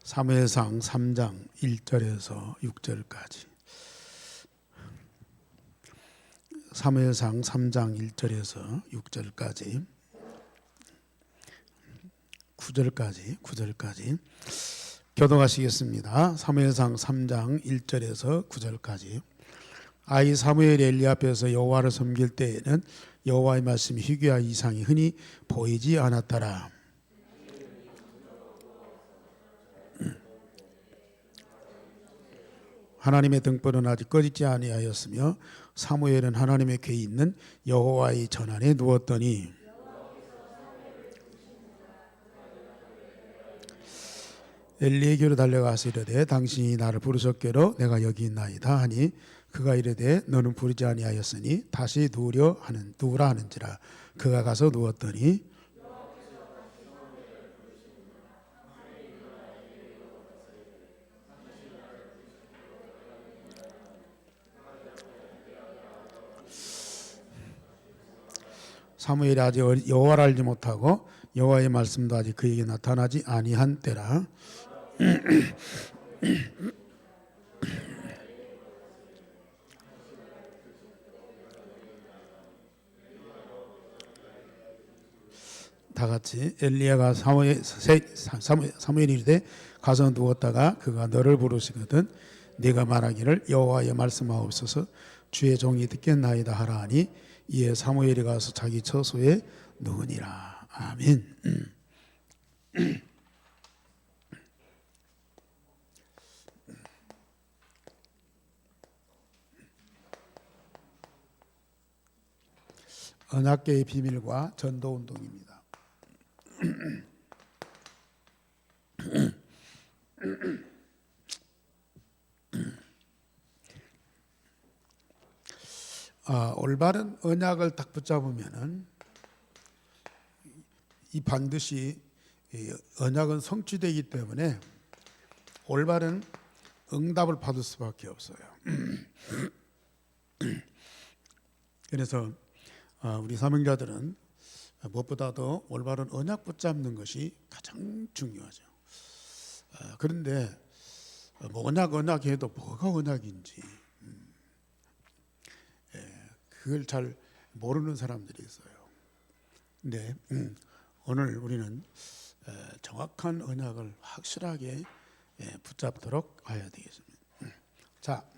사무엘상 3장 1절에서 6절까지. 사무엘상 3장 1절에서 6절까지 9절까지 교독하시겠습니다. 사무엘상 3장 1절에서 9절까지. 아이 사무엘이 엘리 앞에서 여호와를 섬길 때에는 여호와의 말씀이 희귀와 이상이 흔히 보이지 않았더라. 하나님의 등불은 아직 꺼지지 아니하였으며 사무엘은 하나님의 궤에 있는 여호와의 전안에 누웠더니 엘리에게로 달려가서 이르되 당신이 나를 부르셨기로 내가 여기 있나이다 하니 그가 이르되 너는 부르지 아니하였으니 다시 누우라 하는지라. 그가 가서 누웠더니 사무엘이 아직 여호와를 알지 못하고 여호와의 말씀도 아직 그에게 나타나지 아니한 때라. 다 같이. 엘리야가 사무엘이 이르되 가서 누웠다가 그가 너를 부르시거든 네가 말하기를 여호와의 말씀하옵소서 주의 종이 듣겠나이다 하라 하니 이에 사무엘이 가서 자기 처소에 누우니라. 아멘. 언약궤의 비밀과 전도운동입니다. 올바른 언약을 딱 붙잡으면은 이 반드시 언약은 성취되기 때문에 올바른 응답을 받을 수밖에 없어요. 그래서 우리 사명자들은 무엇보다도 올바른 언약 붙잡는 것이 가장 중요하죠. 그런데 언약 해도 뭐가 언약인지 그걸 잘 모르는 사람들이 있어요. 근데 오늘 우리는 정확한 언약을 확실하게 붙잡도록 해야 되겠습니다. 자,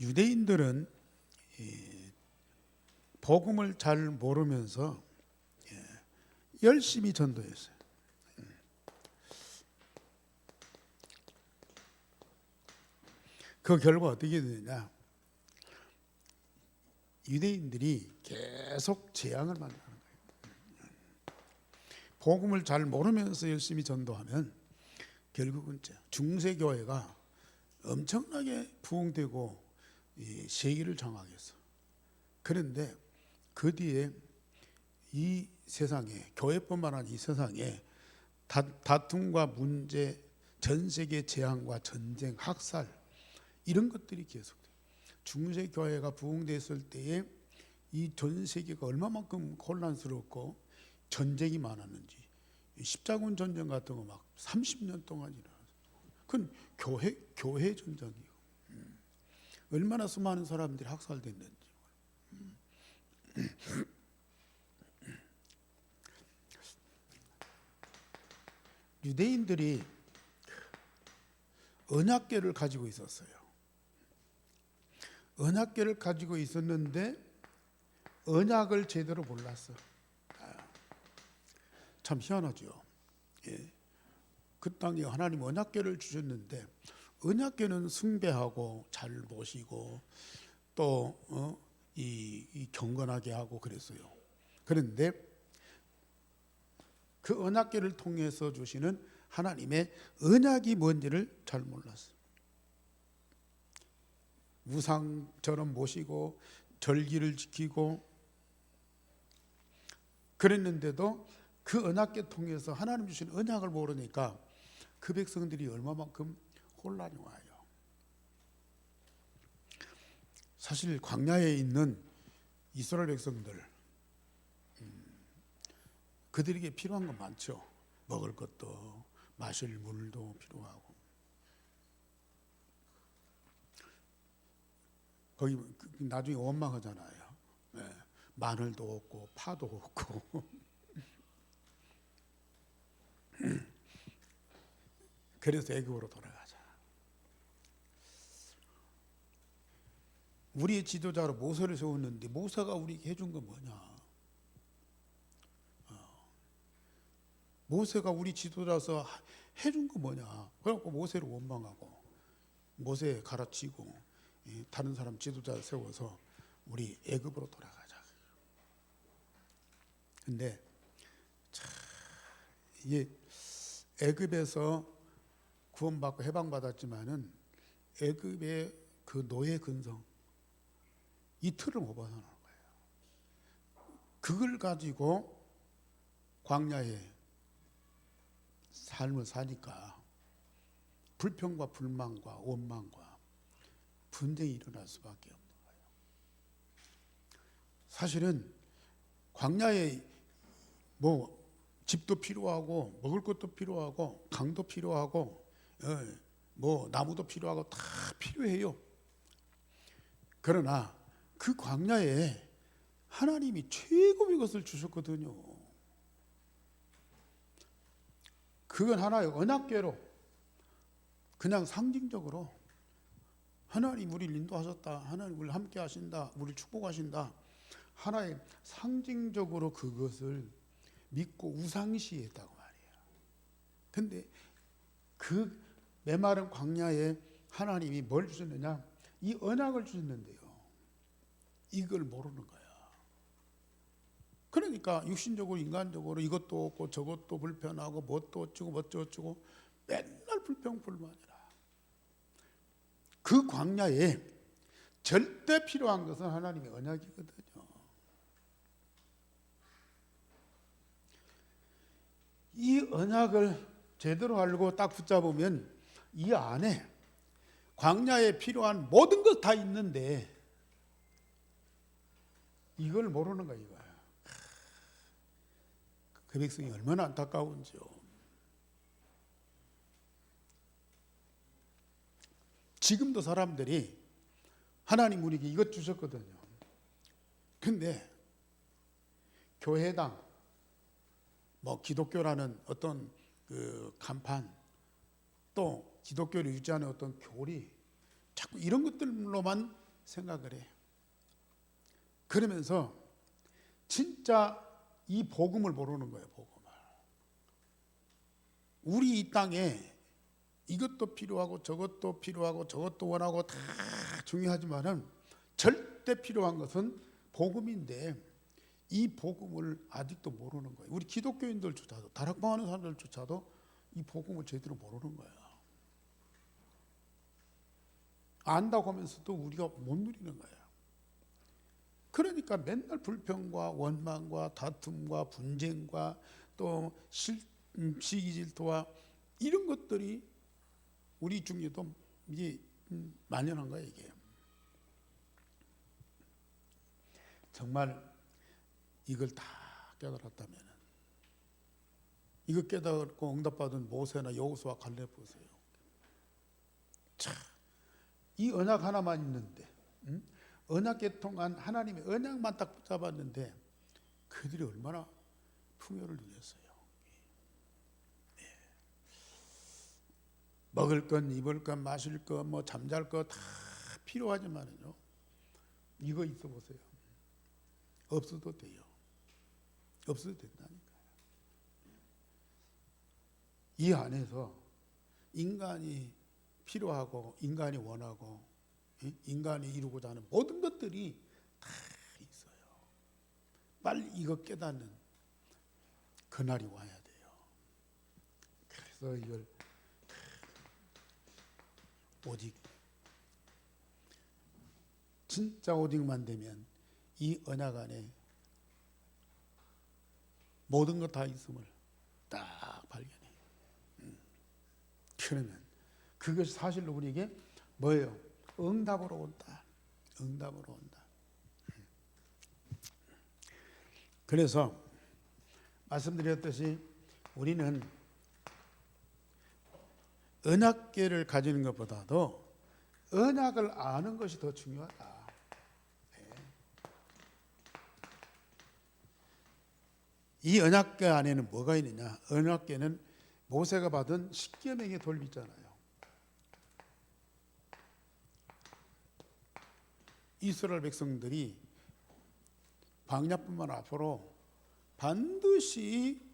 유대인들은 복음을 잘 모르면서 열심히 전도했어요. 그 결과 어떻게 되느냐? 유대인들이 계속 재앙을 만나는 거예요. 복음을 잘 모르면서 열심히 전도하면 결국은 중세교회가 엄청나게 부흥되고 세계를 장악했어. 그런데 그 뒤에 이 세상에, 교회뿐만 아니라 이 세상에 다툼과 문제, 전 세계 재앙과 전쟁, 학살 이런 것들이 계속돼요. 중세교회가 부흥됐을 때에 이 전 세계가 얼마만큼 혼란스럽고 전쟁이 많았는지, 십자군 전쟁 같은 거 막 30년 동안 일어났어요. 그건 교회 전쟁이고 얼마나 수많은 사람들이 학살됐는지. 유대인들이 언약궤를 가지고 있었어요. 언약궤를 가지고 있었는데 언약을 제대로 몰랐어. 참 희한하죠. 그 땅에 하나님 언약궤를 주셨는데 언약궤는 숭배하고 잘 모시고 또 이 경건하게 하고 그랬어요. 그런데 그 언약궤를 통해서 주시는 하나님의 언약이 뭔지를 잘 몰랐어요. 우상처럼 모시고 절기를 지키고 그랬는데도 그 언약궤 통해서 하나님 주신 언약을 모르니까 그 백성들이 얼마만큼 혼란이 와요. 사실 광야에 있는 이스라엘 백성들 그들에게 필요한 건 많죠. 먹을 것도 마실 물도 필요하고, 거기 나중에 원망하잖아요. 네. 마늘도 없고 파도 없고 그래서 애굽으로 돌아가자. 우리의 지도자로 모세를 세웠는데 모세가 우리에게 해준 건 뭐냐? 모세가 우리 지도자로서 해준 거 뭐냐? 그래갖고 모세를 원망하고 모세 가르치고 다른 사람 지도자 세워서 우리 애굽으로 돌아가자. 근데 이게 애굽에서 구원받고 해방받았지만은 애굽의 그 노예 근성 이 틀을 못 벗어나는 거예요. 그걸 가지고 광야에 삶을 사니까 불평과 불만과 원망과 분쟁이 일어날 수밖에 없는 거예요. 사실은 광야에 뭐 집도 필요하고 먹을 것도 필요하고 강도 필요하고 뭐 나무도 필요하고 다 필요해요. 그러나 그 광야에 하나님이 최고의 것을 주셨거든요. 그건 하나의 언약궤로 그냥 상징적으로 하나님 우리를 인도하셨다, 하나님 우리를 함께 하신다, 우리를 축복하신다, 하나의 상징적으로 그것을 믿고 우상시했다고 말이에요. 근데 그 메마른 광야에 하나님이 뭘 주셨느냐? 이 언약을 주셨는데요. 이걸 모르는 거야. 그러니까 육신적으로 인간적으로 이것도 없고 저것도 불편하고 뭣도 어쩌고 뭐쩌고 맨날 불평불만이라. 그 광야에 절대 필요한 것은 하나님의 언약이거든요. 이 언약을 제대로 알고 딱 붙잡으면 이 안에 광야에 필요한 모든 것 다 있는데 이걸 모르는 거야, 이거야. 그 백성이 얼마나 안타까운지요. 지금도 사람들이 하나님 우리에게 이것 주셨거든요. 근데 교회당, 뭐 기독교라는 어떤 그 간판, 또 기독교를 유지하는 어떤 교리, 자꾸 이런 것들로만 생각을 해. 그러면서 진짜 이 복음을 모르는 거예요, 복음을. 우리 이 땅에 이것도 필요하고 저것도 필요하고 저것도 원하고 다 중요하지만은 절대 필요한 것은 복음인데 이 복음을 아직도 모르는 거예요. 우리 기독교인들조차도, 다락방하는 사람들조차도 이 복음을 제대로 모르는 거예요. 안다고 하면서도 우리가 못 누리는 거예요. 그러니까 맨날 불평과 원망과 다툼과 분쟁과 또 시기 질투와 이런 것들이 우리 중에도 이게 만연한 거예요, 이게. 정말 이걸 다 깨달았다면, 이거 깨닫고 응답받은 모세나 여호수아 갈렙 보세요. 참, 이 언약 하나만 있는데, 언약계 통한 하나님의 언약만 딱 붙잡았는데 그들이 얼마나 풍요를 누렸어요. 네. 먹을 것, 입을 것, 마실 것, 뭐 잠잘 것 다 필요하지만은요, 이거 있어 보세요. 없어도 돼요. 없어도 된다니까요. 이 안에서 인간이 필요하고 인간이 원하고 인간이 이루고자 하는 모든 것들이 다 있어요. 빨리 이거 깨닫는 그날이 와야 돼요. 그래서 이걸 오직 진짜 오직만 되면 이 언약 안에 모든 것 다 있음을 딱 발견해. 그러면 그것이 사실로 우리에게 뭐예요? 응답으로 온다. 응답으로 온다. 그래서 말씀드렸듯이 우리는 언약궤를 가지는 것보다도 언약을 아는 것이 더 중요하다. 이 언약궤 안에는 뭐가 있느냐? 언약궤는 모세가 받은 십계명의 돌비잖아요. 이스라엘 백성들이 광야뿐만 앞으로 반드시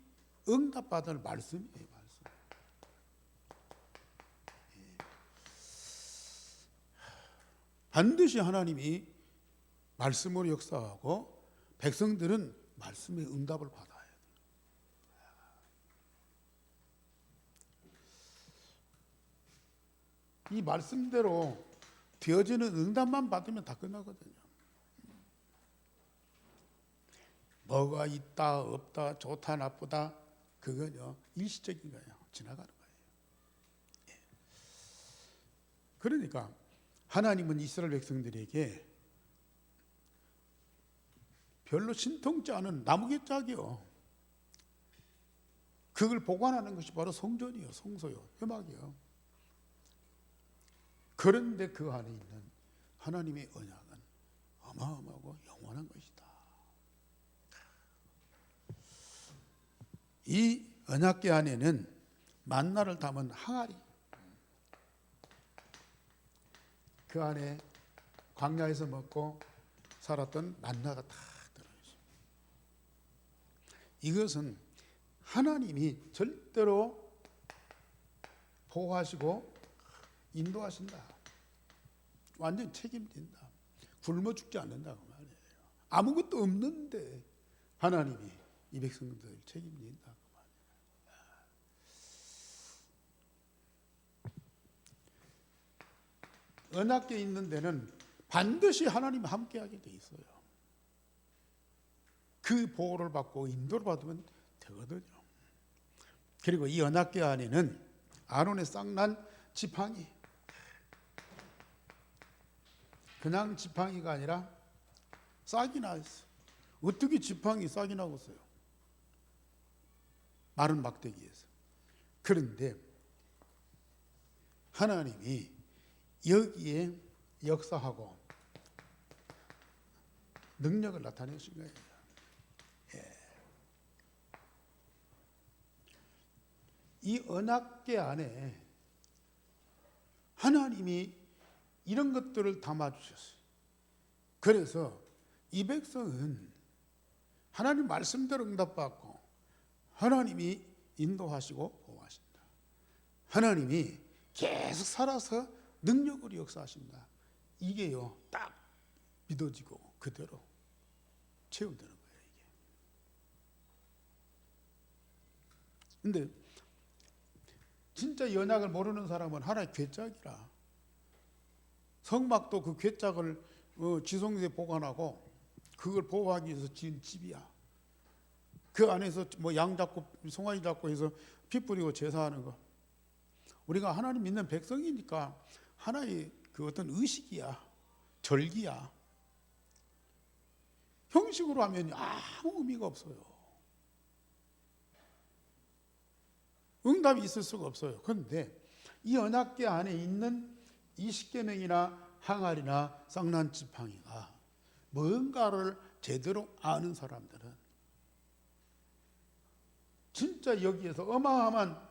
응답받을 말씀이에요. 말씀. 반드시 하나님이 말씀으로 역사하고 백성들은 말씀의 응답을 받아야 돼요. 이 말씀대로 되어지는 응답만 받으면 다 끝나거든요. 뭐가 있다 없다 좋다 나쁘다 그건요 일시적인 거예요. 지나가는 거예요. 그러니까 하나님은 이스라엘 백성들에게 별로 신통치 않은 나무개짝이요. 그걸 보관하는 것이 바로 성전이요, 성소요, 회막이요. 그런데 그 안에 있는 하나님의 언약은 어마어마하고 영원한 것이다. 이 언약궤 안에는 만나를 담은 항아리, 그 안에 광야에서 먹고 살았던 만나가 다 들어있어요. 이것은 하나님이 절대로 보호하시고 인도하신다. 완전 책임진다. 굶어 죽지 않는다고 말이에요. 아무것도 없는데 하나님이 이 백성들 책임진다고 말이에요. 언약궤 있는 데는 반드시 하나님이 함께하게 돼 있어요. 그 보호를 받고 인도를 받으면 되거든요. 그리고 이 언약궤 안에는 아론의 쌍난 지팡이, 그냥 지팡이가 아니라 싹이 나 있어요. 어떻게 지팡이 싹이 나겠어요? 마른 막대기에서. 그런데 하나님이 여기에 역사하고 능력을 나타내신 거예요. 이 언약궤 안에 하나님이 이런 것들을 담아주셨어요. 그래서 이 백성은 하나님 말씀대로 응답받고 하나님이 인도하시고 보호하신다. 하나님이 계속 살아서 능력으로 역사하신다. 이게요 딱 믿어지고 그대로 체험되는 거예요. 이게. 근데 진짜 언약을 모르는 사람은 하나의 괴짝이라 성막도 그 괴짝을 지성소에 보관하고 그걸 보호하기 위해서 지은 집이야. 그 안에서 뭐 양 잡고 송아지 잡고 해서 피 뿌리고 제사하는 거. 우리가 하나님 믿는 백성이니까 하나의 그 어떤 의식이야, 절기야. 형식으로 하면 아무 의미가 없어요. 응답이 있을 수가 없어요. 그런데 이 언약궤 안에 있는 이 십계명이나 항아리나 쌍난지팡이가 뭔가를 제대로 아는 사람들은 진짜 여기에서 어마어마한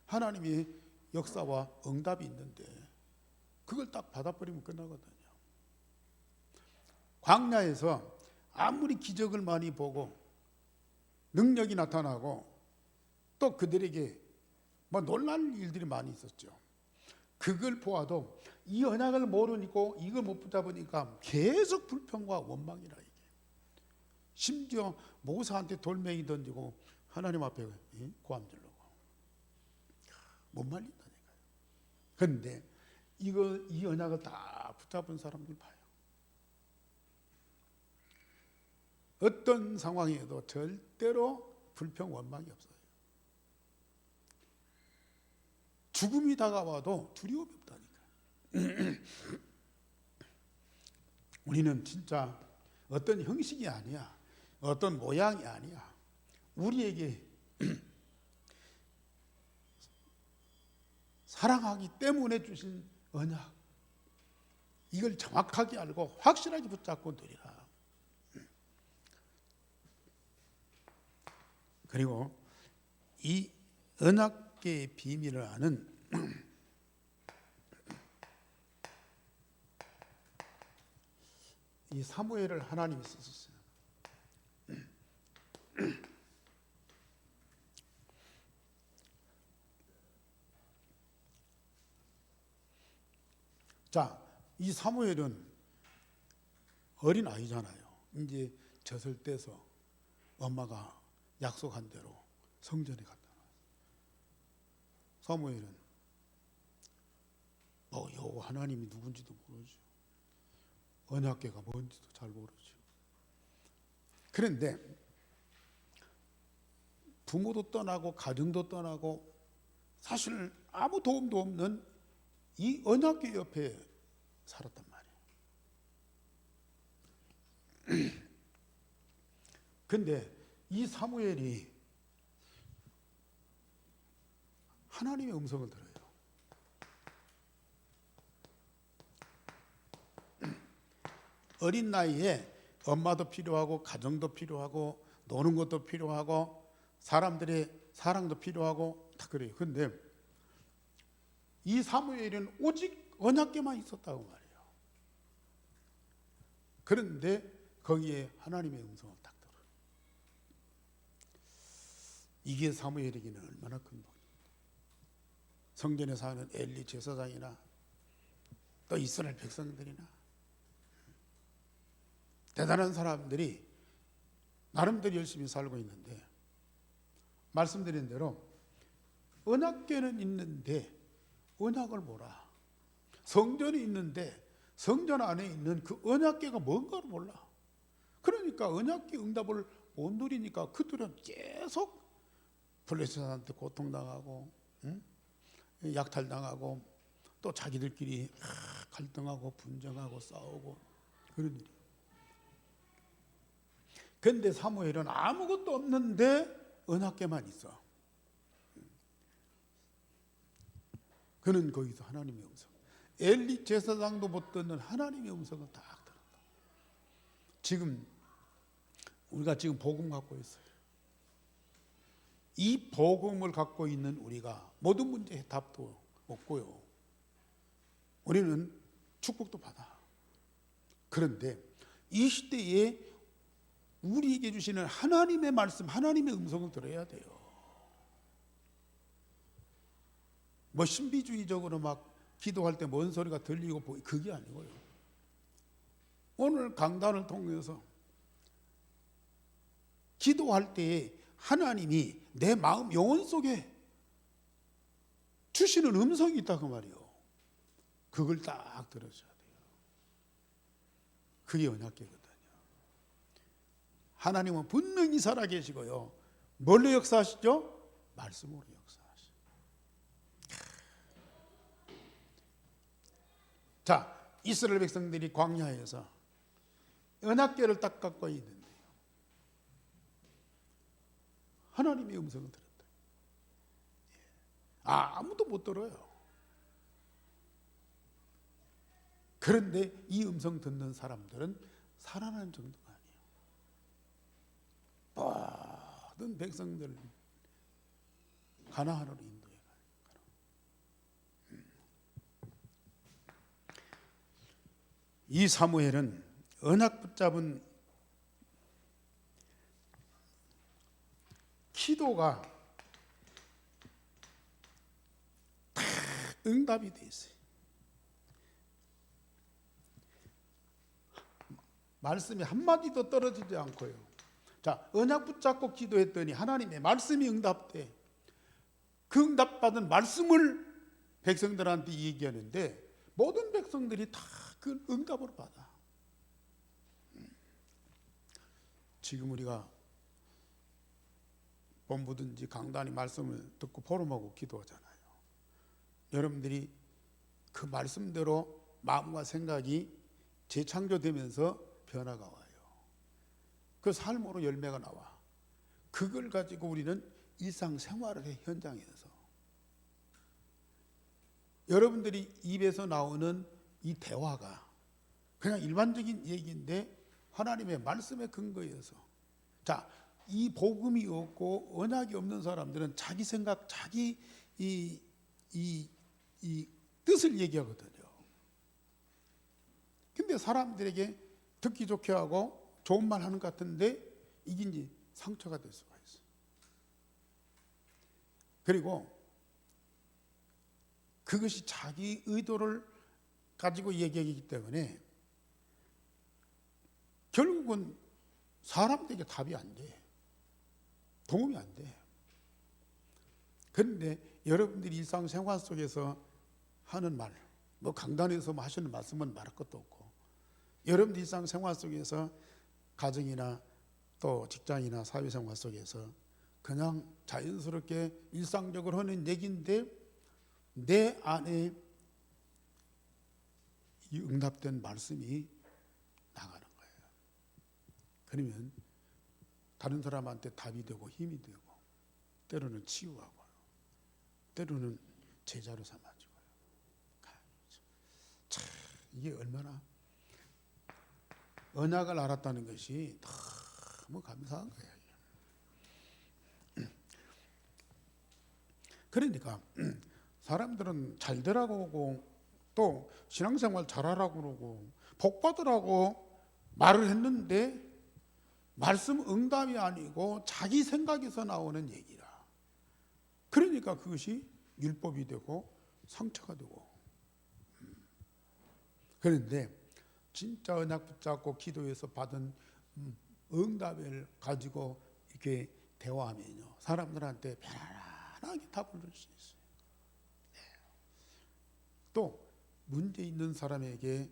하나님의 역사와 응답이 있는데 그걸 딱 받아버리면 끝나거든요. 광야에서 아무리 기적을 많이 보고 능력이 나타나고 또 그들에게 뭐 놀랄 일들이 많이 있었죠. 그걸 보아도 이 언약을 모르니까 이걸 못 붙잡으니까 계속 불평과 원망이라 이게. 심지어 모세한테 돌멩이 던지고 하나님 앞에 고함 지르고 못 말린다니까요. 그런데 이 언약을 다 붙잡은 사람들 봐요. 어떤 상황에도 절대로 불평 원망이 없어요. 죽음이 다가와도 두려움이 없다니까. 우리는 진짜 어떤 형식이 아니야. 어떤 모양이 아니야. 우리에게 사랑하기 때문에 주신 언약, 이걸 정확하게 알고 확실하게 붙잡고 누리라. 그리고 이 언약계의 비밀을 아는 이 사무엘을 하나님이 쓰셨어요. 자, 이 사무엘은 어린 아이잖아요. 이제 젖을 떼서 엄마가 약속한 대로 성전에 갔다 나왔어요. 사무엘은 여호와 하나님이 누군지도 모르죠. 언약궤가 뭔지도 잘 모르죠. 그런데 부모도 떠나고 가정도 떠나고 사실 아무 도움도 없는 이 언약궤 옆에 살았단 말이에요. 근데 이 사무엘이 하나님의 음성을 들어요. 어린 나이에 엄마도 필요하고 가정도 필요하고 노는 것도 필요하고 사람들의 사랑도 필요하고 다 그래요. 근데 이 사무엘은 오직 언약궤만 있었다고 말해요. 그런데 거기에 하나님의 음성을 딱 들어요. 이게 사무엘에게는 얼마나 큰 복입니다. 성전에 사는 엘리 제사장이나 또 이스라엘 백성들이나 대단한 사람들이 나름대로 열심히 살고 있는데, 말씀드린 대로 언약궤는 있는데 언약을 몰라. 성전이 있는데 성전 안에 있는 그 언약궤가 뭔가를 몰라. 그러니까 언약궤 응답을 못 누리니까 그들은 계속 블레셋한테 고통당하고 약탈당하고 또 자기들끼리 갈등하고 분쟁하고 싸우고 그런 일이. 근데 사무엘은 아무것도 없는데 언약궤만 있어. 그는 거기서 하나님의 음성, 엘리 제사장도 못 듣는 하나님의 음성을 딱 들었다. 지금 우리가 지금 복음 갖고 있어요. 이 복음을 갖고 있는 우리가 모든 문제에 답도 없고요, 우리는 축복도 받아. 그런데 이 시대에 우리에게 주시는 하나님의 말씀, 하나님의 음성을 들어야 돼요. 뭐 신비주의적으로 막 기도할 때 뭔 소리가 들리고 그게 아니고요. 오늘 강단을 통해서 기도할 때에 하나님이 내 마음 영혼 속에 주시는 음성이 있다고 말이에요. 그걸 딱 들으셔야 돼요. 그게 언약궤거든요. 하나님은 분명히 살아계시고요, 뭘로 역사하시죠? 말씀으로 역사하시죠. 자, 이스라엘 백성들이 광야에서 언약궤를 딱 갖고 있는데요, 하나님의 음성을 들었다. 아무도 못 들어요. 그런데 이 음성 듣는 사람들은 살아나는 정도가 아니에요. 모든 백성들 가나안으로 인도해 가요. 이 사무엘은 언약 붙잡은 기도가 다 응답이 돼 있어요. 말씀이 한마디도 떨어지지 않고요. 자, 언약 붙잡고 기도했더니 하나님의 말씀이 응답돼. 그 응답받은 말씀을 백성들한테 얘기하는데 모든 백성들이 다 그 응답을 받아. 지금 우리가 본부든지 강단이 말씀을 듣고 포럼하고 기도하잖아요. 여러분들이 그 말씀대로 마음과 생각이 재창조되면서 변화가 와요. 그 삶으로 열매가 나와. 그걸 가지고 우리는 일상생활을 해, 현장에서. 여러분들이 입에서 나오는 이 대화가 그냥 일반적인 얘기인데 하나님의 말씀에 근거해서, 자, 이 복음이 없고 언약이 없는 사람들은 자기 생각, 자기 이 뜻을 얘기하거든요. 근데 사람들에게 듣기 좋게 하고 좋은 말 하는 것 같은데 이게 이제 상처가 될 수가 있어요. 그리고 그것이 자기 의도를 가지고 얘기하기 때문에 결국은 사람들에게 답이 안 돼. 도움이 안 돼. 그런데 여러분들이 일상생활 속에서 하는 말, 뭐 강단에서 하시는 말씀은 말할 것도 없고, 여러분들 일상생활 속에서 가정이나 또 직장이나 사회생활 속에서 그냥 자연스럽게 일상적으로 하는 얘기인데 내 안에 이 응답된 말씀이 나가는 거예요. 그러면 다른 사람한테 답이 되고 힘이 되고, 때로는 치유하고요, 때로는 제자로 삼아주고요. 참, 이게 얼마나 언약을 알았다는 것이 너무 감사한 거예요. 그러니까 사람들은 잘 되라고 하고 또 신앙생활 잘하라고 그러고 복 받으라고 말을 했는데 말씀 응답이 아니고 자기 생각에서 나오는 얘기라. 그러니까 그것이 율법이 되고 상처가 되고. 그런데 진짜 언약 붙잡고 기도해서 받은 응답을 가지고 이렇게 대화하면요, 사람들한테 편안하게 답을 줄 수 있어요. 또 문제 있는 사람에게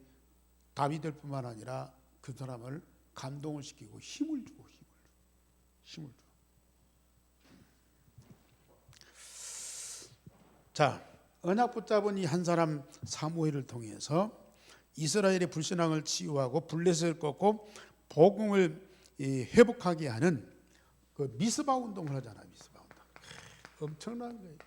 답이 될 뿐만 아니라 그 사람을 감동을 시키고 힘을 주고. 자, 언약 붙잡은 이 한 사람 사무엘을 통해서 이스라엘의 불신앙을 치유하고 블레셋을 꺾고 복음을 회복하게 하는 그 미스바 운동을 하잖아요. 미스바 운동. 엄청난 거예요.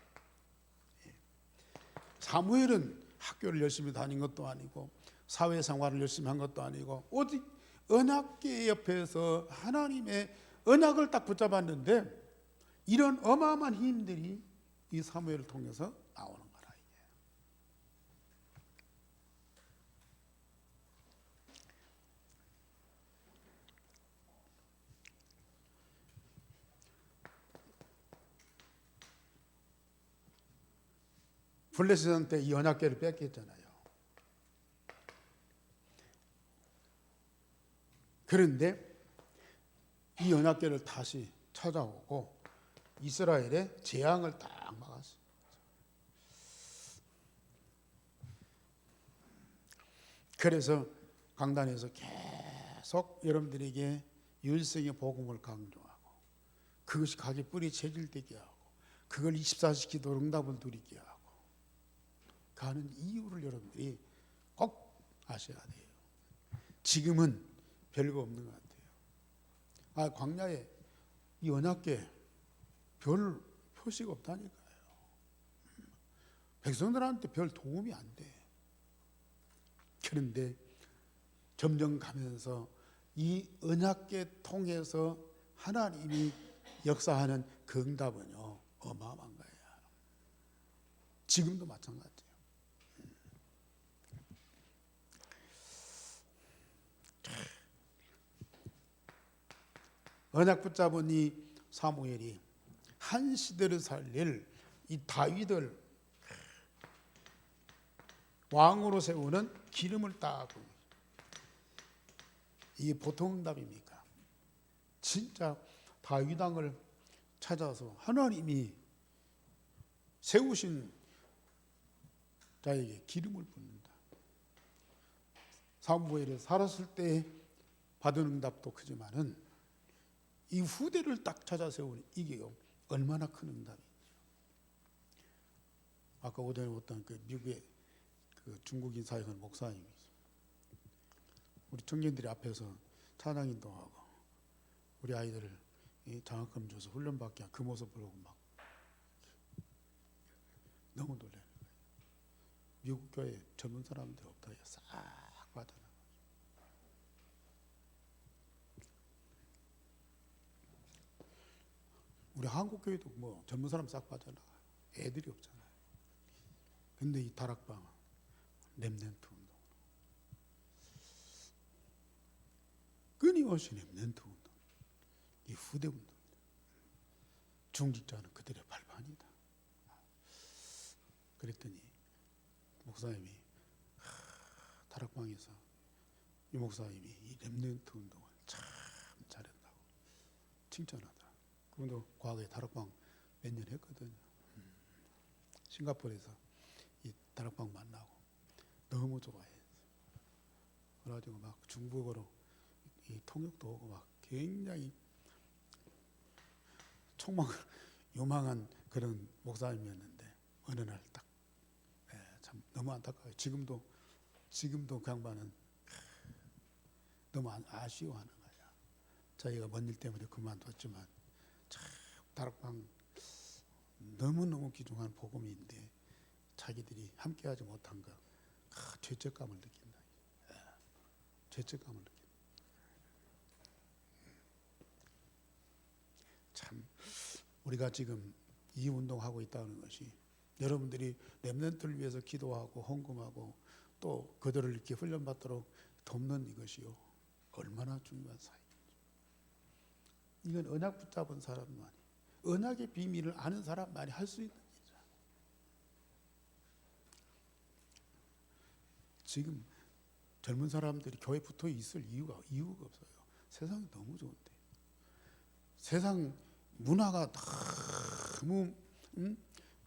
사무엘은 학교를 열심히 다닌 것도 아니고 사회생활을 열심히 한 것도 아니고 어디 언약궤 옆에서 하나님의 언약을 딱 붙잡았는데 이런 어마어마한 힘들이 이 사무엘을 통해서 나오는 거라. 이게. 블레셋한테 이 언약궤를 뺏겼잖아요. 그런데 이 언약궤를 다시 찾아오고 이스라엘의 재앙을 딱 막았어요. 그래서 강단에서 계속 여러분들에게 일생의 복음을 강조하고 그것이 각의 뿌리 체질되게 하고 그걸 24시 기도 응답을 누리게 하고 가는 이유를 여러분들이 꼭 아셔야 돼요. 지금은 별거 없는 것 같아요. 광야에 이 언약궤 별 표시가 없다니까요. 백성들한테 별 도움이 안 돼. 그런데 점점 가면서 이 언약궤 통해서 하나님이 역사하는 그 응답은요, 어마어마한 거예요. 지금도 마찬가지예요. 언약 붙잡은 이 사무엘이 한 시대를 살릴 이 다윗을 왕으로 세우는 기름을 딱, 이게 보통 응답입니까? 진짜 다윗 왕을 찾아서 하나님이 세우신 자에게 기름을 붓는다. 사무엘이 살았을 때 받은 응답도 크지만은 이 후대를 딱 찾아 세우는 이게 얼마나 큰 응답이죠. 아까 오전에 어떤 그 미국의 그 중국인 사역하는 목사님이 우리 청년들이 앞에서 찬양인도 하고 우리 아이들을 장학금 줘서 훈련받게 한 그 모습 보고 막 너무 놀라는 거예요. 미국 교회 젊은 사람들 없다. 싹 빠져나가. 우리 한국 교회도 뭐 젊은 사람 싹 빠져나가. 애들이 없잖아요. 근데 이 다락방 렘넌트 운동, 끊임없이 렘넌트 운동, 이 후대 운동. 중직자는 그들의 발판이다. 그랬더니 목사님이 다락방에서 이 목사님이 이 렘넌트 운동을 참 잘한다고 칭찬하더라. 그분도 과거에 다락방 몇 년 했거든요. 싱가포르에서 이 다락방 만나고 너무 좋아했어요. 그래가지고 막 중국어로 이 통역도 오고 막 굉장히 총망을 요망한 그런 목사님이었는데 어느 날 딱 참 너무 안타까워요. 지금도 그 양반은 너무 아쉬워하는 거야. 자기가 뭔 일 때문에 그만뒀지만 참 다락방 너무너무 귀중한 복음인데 자기들이 함께하지 못한 거 죄책감을 느낀다. 죄책감을 느낀다. 참 우리가 지금 이 운동하고 있다는 것이 여러분들이 렘넌트를 위해서 기도하고 헌금하고 또 그들을 이렇게 훈련받도록 돕는 이것이요 얼마나 중요한 사역인지. 이건 언약 붙잡은 사람만이, 언약의 비밀을 아는 사람만이 할 수 있는 일이야. 지금 젊은 사람들이 교회 붙어 있을 이유가 없어요. 세상이 너무 좋은데. 세상 문화가 너무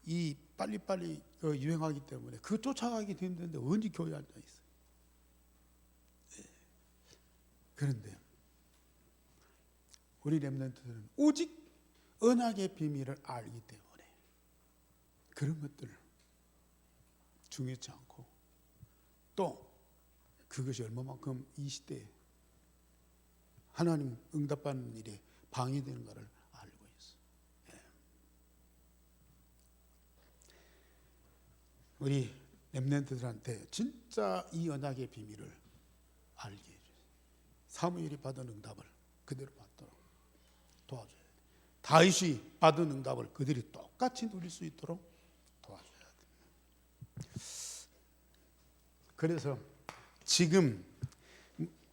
이 빨리빨리 유행하기 때문에 그 쫓아가기도 힘든데 언제 교회에 앉아 있어요. 그런데 우리 렘넌트들은 오직 언약의 비밀을 알기 때문에 그런 것들 중요치 않고 또 그것이 얼마만큼 이 시대에 하나님 응답받는 일에 방해되는 것을 알고 있어. 우리 렘넌트들한테 진짜 이 언약의 비밀을 알게 해주세요. 사무엘이 받은 응답을 그대로 받도록 도와줘야 돼. 다윗이 받은 응답을 그들이 똑같이 누릴 수 있도록 도와줘야 돼. 그래서 지금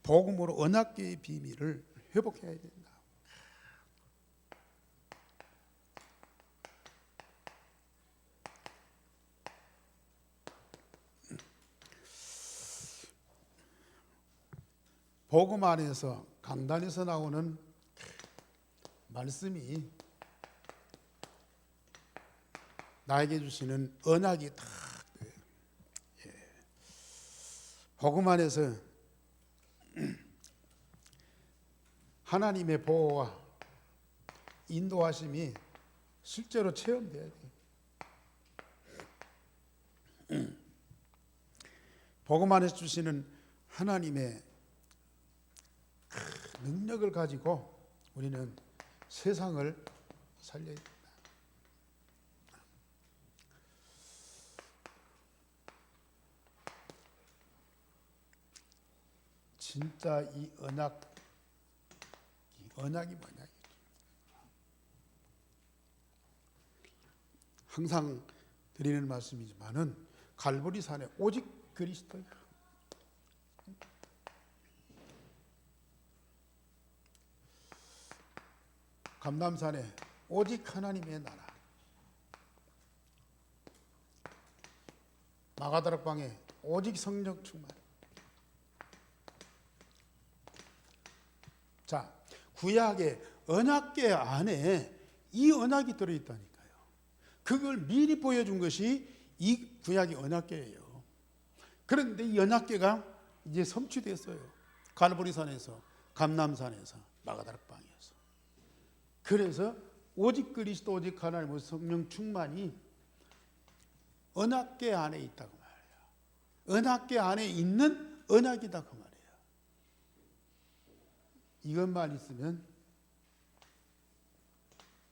복음으로 언약계의 비밀을 회복해야 된다. 복음 안에서 강단에서 나오는 말씀이 나에게 주시는 언약이 다 복음 안에서 하나님의 보호와 인도하심이 실제로 체험돼야 돼. 복음 안에서 주시는 하나님의 능력을 가지고 우리는 세상을 살려야 된다. 진짜 이 언약이 뭐냐? 항상 드리는 말씀이지만은 갈보리 산에 오직 그리스도야. 감람산에 오직 하나님의 나라. 마가다락방에 오직 성령 충만. 자, 구약의 언약궤 안에 이 언약이 들어있다니까요. 그걸 미리 보여준 것이 이 구약의 언약궤예요. 그런데 이 언약궤가 이제 성취됐어요. 갈보리산에서, 감람산에서, 마가다락방에서. 그래서 오직 그리스도, 오직 하나님의 성령 충만이 언약궤 안에 있다고 말이에요. 언약궤 안에 있는 언약이다 그 말이에요. 이것만 있으면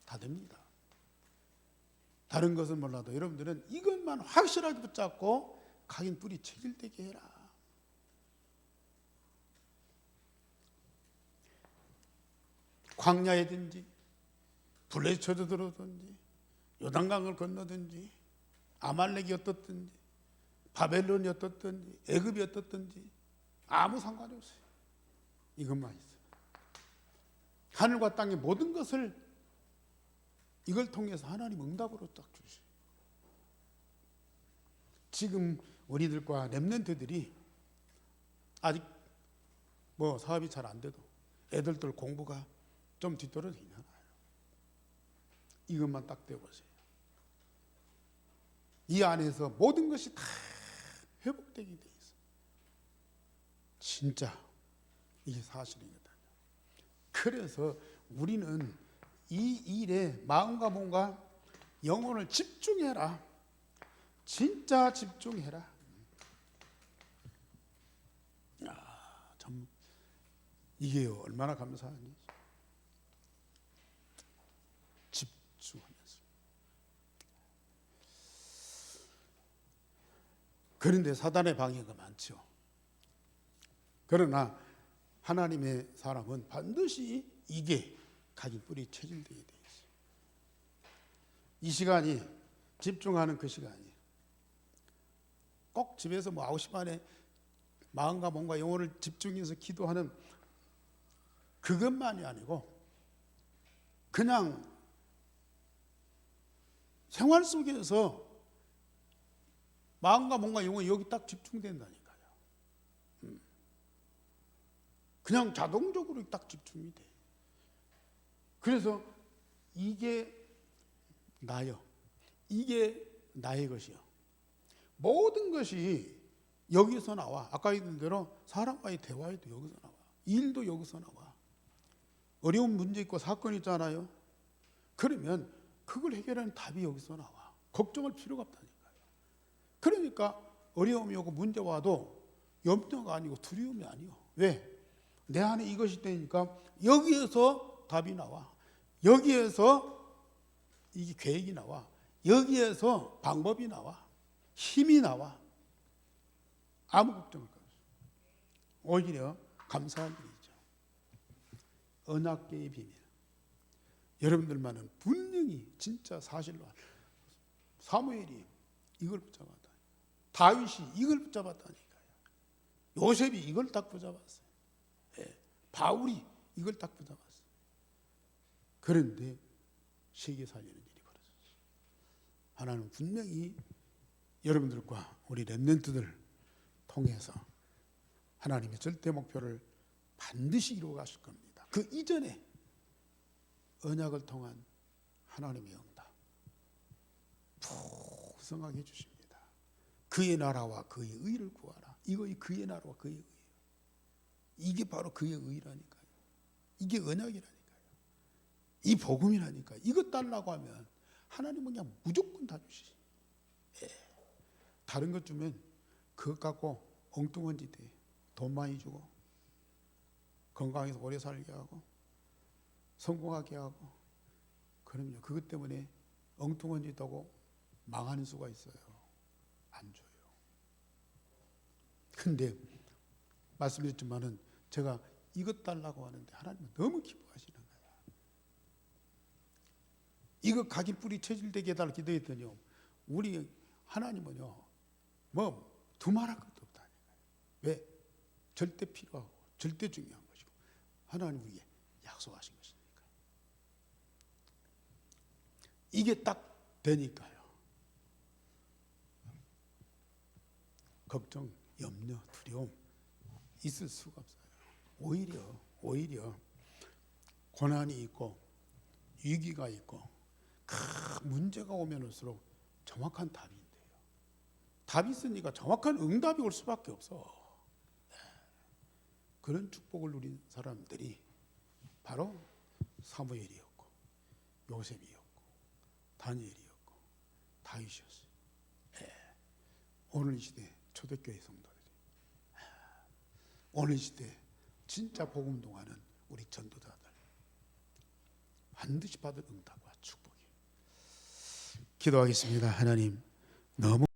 다 됩니다. 다른 것은 몰라도 여러분들은 이것만 확실하게 붙잡고 각인 뿌리 체질되게 해라. 광야에든지 불에 쳐들어든지 요단강을 건너든지 아말렉이 어떻든지 바벨론이 어떻든지 애굽이 어떻든지 아무 상관이 없어요. 이것만 있어요. 하늘과 땅의 모든 것을 이걸 통해서 하나님 응답으로 딱 주셔요. 지금 우리들과 렘넌트들이 아직 뭐 사업이 잘 안 돼도 애들들 공부가 좀 뒤떨어지잖아요. 이것만 딱 떼보세요. 이 안에서 모든 것이 다 회복되게 돼 있어요. 진짜 이게 사실이거든요. 그래서 우리는 이 일에 마음과 몸과 영혼을 집중해라. 진짜 집중해라. 참 이게 얼마나 감사하니. 집중하면서. 그런데 사단의 방해가 많죠. 그러나 하나님의 사람은 반드시 이게 각인 뿌리 체질되게 돼 있어요. 이 시간이 집중하는 그 시간이에요. 꼭 집에서 뭐 9시 반에 마음과 몸과 영혼을 집중해서 기도하는 그것만이 아니고 그냥 생활 속에서 마음과 몸과 영혼이 여기 딱 집중된다니까요. 그냥 자동적으로 딱 집중이 돼. 그래서 이게 나요. 이게 나의 것이요. 모든 것이 여기서 나와. 아까 했던 대로 사람과의 대화에도 여기서 나와. 일도 여기서 나와. 어려운 문제 있고 사건 있잖아요. 그러면 그걸 해결하는 답이 여기서 나와. 걱정할 필요가 없다니까요. 그러니까 어려움이 오고 문제 와도 염려가 아니고 두려움이 아니요. 왜? 내 안에 이것이 되니까 여기에서 답이 나와. 여기에서 이게 계획이 나와. 여기에서 방법이 나와. 힘이 나와. 아무 걱정할 거 없어. 오히려 감사한 일이죠. 언약궤의 비밀. 여러분들만은 분명히 진짜 사실로 사무엘이 이걸 붙잡았다. 다윗이 이걸 붙잡았다니까요. 요셉이 이걸 딱 붙잡았어요. 예. 바울이 이걸 딱 붙잡았어요. 그런데 세계 살리는 일이 벌어졌어요. 하나님은 분명히 여러분들과 우리 렘넌트들 통해서 하나님의 절대 목표를 반드시 이루어 가실 겁니다. 그 이전에 언약을 통한 하나님의 응답 풍성하게 해주십니다. 그의 나라와 그의 의를 구하라. 이거 그의 나라와 그의 의예요. 이게 바로 그의 의라니까요. 이게 언약이라니까요. 이 복음이라니까요. 이것 달라고 하면 하나님은 그냥 무조건 다 주시지. 예. 다른 것 주면 그것 갖고 엉뚱한 짓 해. 돈 많이 주고 건강해서 오래 살게 하고 성공하게 하고 그럼요. 그것 때문에 엉뚱한 짓 하고 망하는 수가 있어요. 안 줘요. 근데 말씀드렸지만은 제가 이것 달라고 하는데 하나님은 너무 기뻐하시는 거예요. 이거 각인 뿌리 체질되게 해달라고 기도했더니요. 우리 하나님은요. 뭐 두말할 것도 없다니까요. 왜? 절대 필요하고 절대 중요한 것이고 하나님 우리에게 약속하신 것이니까. 이게 딱 되니까요. 걱정, 염려, 두려움 있을 수가 없어요. 오히려 고난이 있고 위기가 있고 큰 문제가 오면 올수록 정확한 답이 있대요. 답이 있으니까 정확한 응답이 올 수밖에 없어. 그런 축복을 누린 사람들이 바로 사무엘이었고 요셉이었고 다니엘이었고 다윗이었어요. 오늘 이 시대 초대교회 성도들이, 오늘 이 시대 진짜 복음 동하는 우리 전도자들 반드시 받을 응답과 축복이. 기도하겠습니다. 하나님 너무